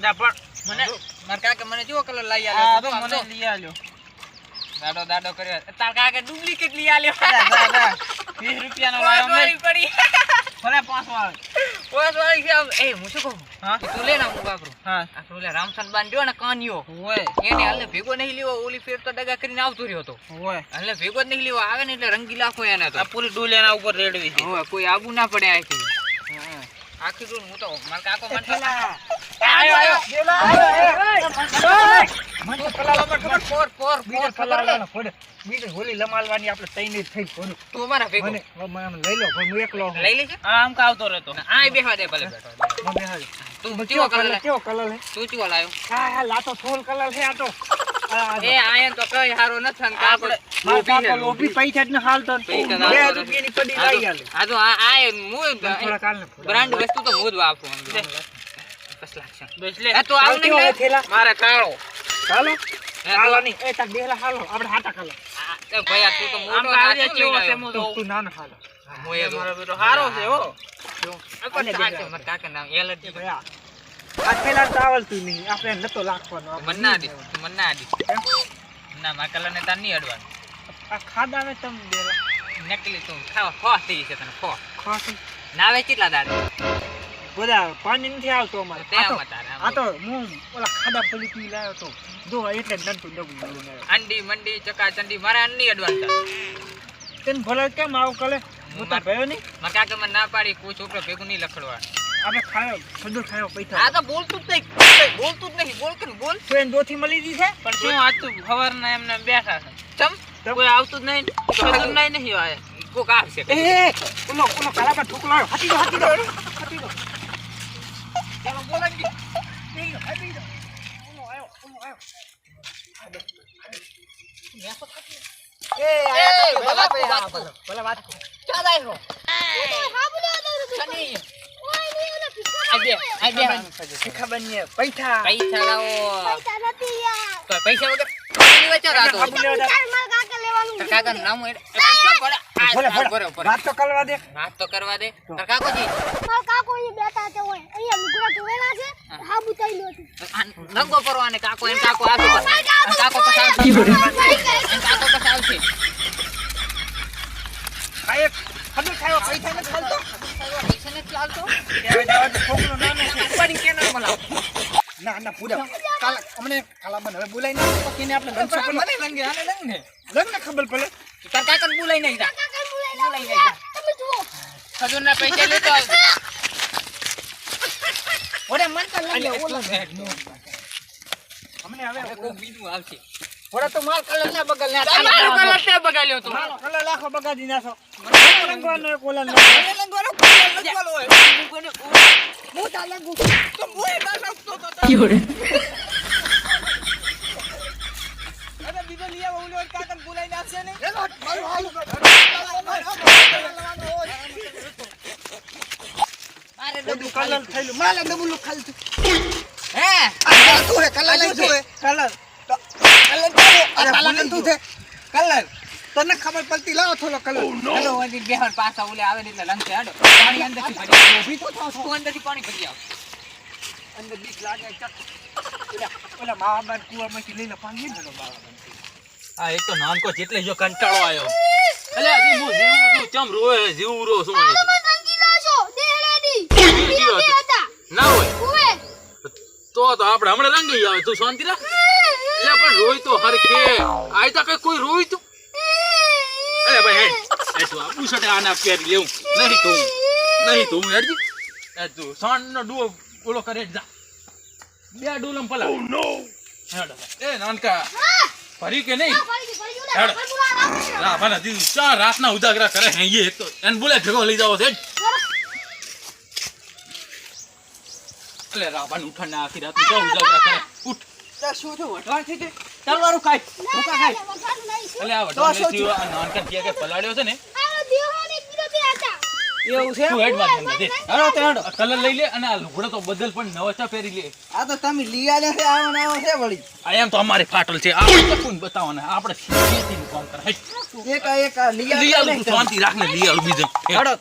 ના પણ મને માર કાકે મને કેવો કલર લઈ આલ્યો તો મને લઈ આલ્યો દાડો કર્યો તાર કાકે ડુપ્લિકેટ લઈ આલ્યો 20 રૂપિયાનો લાયો નહીં પડી ભલે 5 વાળી છે એ હું શું કહું હા તું લે ના હું વાપરું હા આપણો લે રામસન બાંધ્યો ને કાનિયો ઓય એને હાલે ભેગો નહીં લેવો ઓલી ફેર તો દગા કરીને આવતો રહ્યો તો ઓય એટલે ભેગો જ નહીં લેવો આવે ને એટલે રંગી લાખો એને તો આ પૂરી ડૂલ એના ઉપર રેડવી છે ઓય કોઈ આબુ ના પડે આથી હા આખી ડૂલ હું તો માર કાકો મને આયો મને કલાવા પર ખબર પોર કલાવાનો ફોડ બીજે હોલી લમાલવાની આપણે તૈની થઈ ફોડ તું અમારા ભેગો મને લઈ લો હું એકલો લઈ લેજે આમ કા આવતો રહેતો આય બેહવા દે ભલે બેઠો મને હાલ તું કેવો કલર કેવો કલર હે તું કેવો લાયો હા લાતો સોલ કલર છે આ તો એ આયન તો કઈ હારો ન થન કાપડે લોભી પૈસા જ ન હાલતો 2 રૂપિયાની પડી લઈ આલે આ તો આય હું થોડા કાલ ને બ્રાન્ડ વસ્તુ તો હું જ વાપરું બસ લાગશે બેસ લે એ તો આવ નહીં થેલા મારે કાળો ચાલો ચાલો ની એ તક બેલા હાલો આપણે હાટા કાલો એ ભૈયા તું તો મોટો કાળિયા નાચો કેવો લઈ છે આવ્યો. તું નાનો હાલો મોય મારો બેટો હારો છે હો પણ કાકે માર કાકે નામ એલર્જી ભયા આ થેલા ચાવલતું નહીં આપણે નતો રાખવાનો મન ના દી મન ના દી ના માર કલર ને તાર નહીં અડવાનું આ ખાડા મે તમ બેલા નકલી તું ખાવા ખો થઈ છે તને ખો ખાસી નાવે કેટલા દાડ બધા પાણી નથી આવતો અમારે તેમ તારે આ તો હું ઓલા ખાડા પલી પી લાયો તો જો એટલે નંતુ ડબું અંડી મંડી ચકા ચંડી મારે આ નહીં અડવાનું તાર તને ભલે કેમ આવ કલે હું તો ભયો નહીં માર કાકે મને ના પાડી કોઈ છોકરો ભેગું નહીં લખડવા આપણે ખાયો સદો ખાયો પૈસા આ તો બોલતું જ નહીં બોલતું જ નહીં બોલ કે બોલ તો એને દોથી મળી દી છે પણ શું આજ તો સવારના એમને બેઠા છે ચમ કોઈ આવતું જ નહીં ખબર નહીં આયા કોક આવશે એ ઓલો કાલા પર ઠોક લાયો હાથી દો ચાલો બોલાંગી નહીં હાથી દો ઓલો આયો ભલે વાત ચાલ આવ્યો શની ખબર નહીં પૈસા પૈસા લાવો તો પૈસા વગર કાકા નામ વાત તો કરવા દે વાત તો કરવા દે કાકોજી રંગો પરવાને કાકો એમ કાકો આવે કાકો પછી આવશે ખાય ખબર ખાયો પૈસા નથી ચાલતો પૈસા નથી ચાલતો છોકરો નાનો છે પડી કેનો બોલાવ ના પૂરા કાલા અમને કાલા મને હવે બોલાઈ ના તો કેને આપણે લંચ પર મને રંગે આને રંગને લગ્ન ખબર પડે તાર કાકાને બોલાઈ નહીં જા ખજૂરના પૈસા લેતો આવજો ઓરે મન તો લઈ લે ઓલા અમને હવે કોઈ બીજું આવશે થોડા તો માલ કલર ના બગલ ના તમારો કલર તે બગાડ્યો તું મારો કલર લાખો બગાડી નાખો રંગવાનો કોલા ન રંગવાનો ચાલો હોય હું તા લગુ તો મોય ના શકતો તો અરે બીજો લઈ આવો ઓલો કાકાને બોલાઈ નાખશે ને અરે બધું કલર થઈલું માલ ડબલું ખાલી હે આ તું હે કલર લઈ જો કલર અરે બોલન તું છે કલર તને ખબર પડતી લાવો થોડો કલર હેલો વધી બેહર પાછા ઓલે આવે ને એટલે રંગ છે હાડો પાણી અંદરથી ભરી ઊભી તો થાવ તું અંદરથી પાણી ભરી આવ અંદર બીક લાગે ચક ઓલા માવા કુવામાંથી લઈને પાણી ભરો બાવા આ એક તો નાનકો જેટલે જો કંટાળો આવ્યો અલે આ હું જીવું છું ચમ રોય જીવું રો શું ના હોય તો આપણે હમણાં રંગી આવે તું શાંતિ રાખ એટલે પણ રોય તો હરખે આય તો કઈ કોઈ રોય તો અરે ભાઈ હે તું આ બુસટે આના પહેરી લેવું નહીં તું હેડજી એ તું સાંડ નો ડુઓ ઓલો કરે જા બે ડુલમ પલા ઓ નો હેડ એ નાનકા ફરી કે નહીં હેડ ના બના દી ચાર રાતના ઉજાગરા કરે હે એ તો એને બોલે ભેગો લઈ જાવ છે એટલે રાવણ ઉઠાને આખી રાત નું ઉજાગરા કરે ઉઠ તો શું થયું વટવા છે કે તલવારું ખાય ભૂકા ખાય એટલે આ વટવાને થયો આ નાનકા કે પલાડ્યો છે ને એવું છે તું હેડ માં દે હાલો તો હેડો કલર લઈ લે અને આ લુગડો તો બદલ પણ નવો ચા પહેરી લે આ તો તમે લઈ આલ્યા છે આવો છે વળી આ એમ તો અમારી ફાટલ છે આપણે કોણ બતાવવાના આપણે ખેતીનું કામ કરે એક લઈ લઈ આલ તું શાંતિ રાખને લઈ આલ બીજો હેડો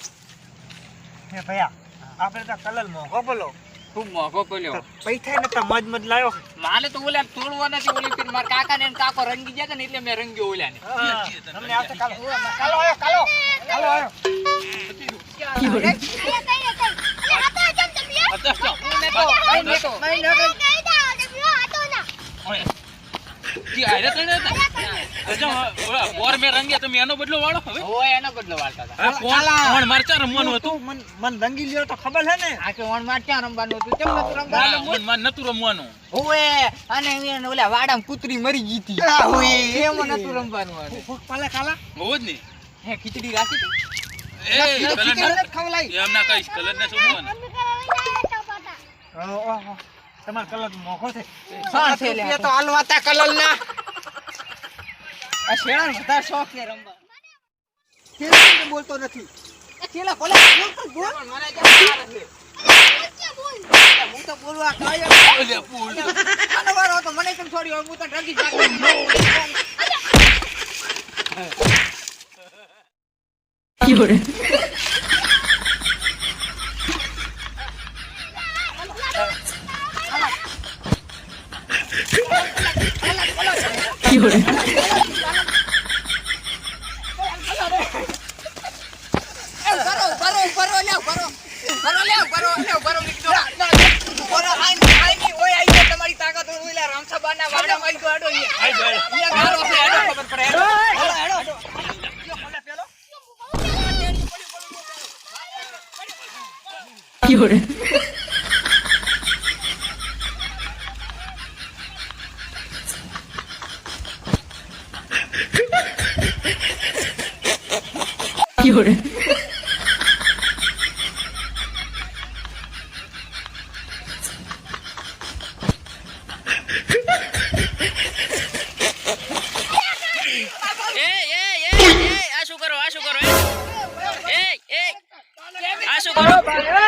હે ભયા આપણે તો કલર મોંઘો બોલો ખૂબ મોંઘો પડ્યો. પૈસા નતા મજ લાયો. મારે તો ઓલા તોડવા નથી ઓલી ફીર મારા કાકા ને કાકો રંગી ગયા હતા ને એટલે મેં રંગ્યો ઓલા ને. તમને આવશે કાલો. કાલો આયો કાલો. કાલો આયો. તમે એનો બદલો વાળો હવે ઓય એનો બદલો વાળતા હતા. કોણ મરચા રમવાનું હતું મન રંગી લ્યો તો ખબર છે ને. આ કે ઓણ માં ક્યાં રમવાનું હતું કેમ નતું રમવાનું? મન નતું રમવાનું ઓય અને એને ઓલા વાડામાં કૂતરી મરી ગઈ હતી. એમાં નતું રમવાનું હતું. કાલા કાલા. બહુ જ નહીં હે ખીચડી રાખી હતી. એ કલર ખીચડી ખવલાઈ. એમ ના કહીશ કલર ને શું જોવાનું ઓહો તમાર કલર મોખો છે. સાત છે લે રૂપિયા તો હાલવાતા કલર ના. આ શેણા વધારે શોખ છે રમવા. કેમ બોલતો નથી. કેલા બોલે બોલ પણ મને ક્યાં છે. હું તો બોલવા કાય ઓલે પૂલ આનો વારો હતો મને કેમ છોડ્યો હું તો ડગી જાતો. તમારી તાકાત ઓલા રામસભાના વાડામાં આવી ગયો આડો અહીંયા ગારો છે આડો ખબર પડે હેડો આ શું કરો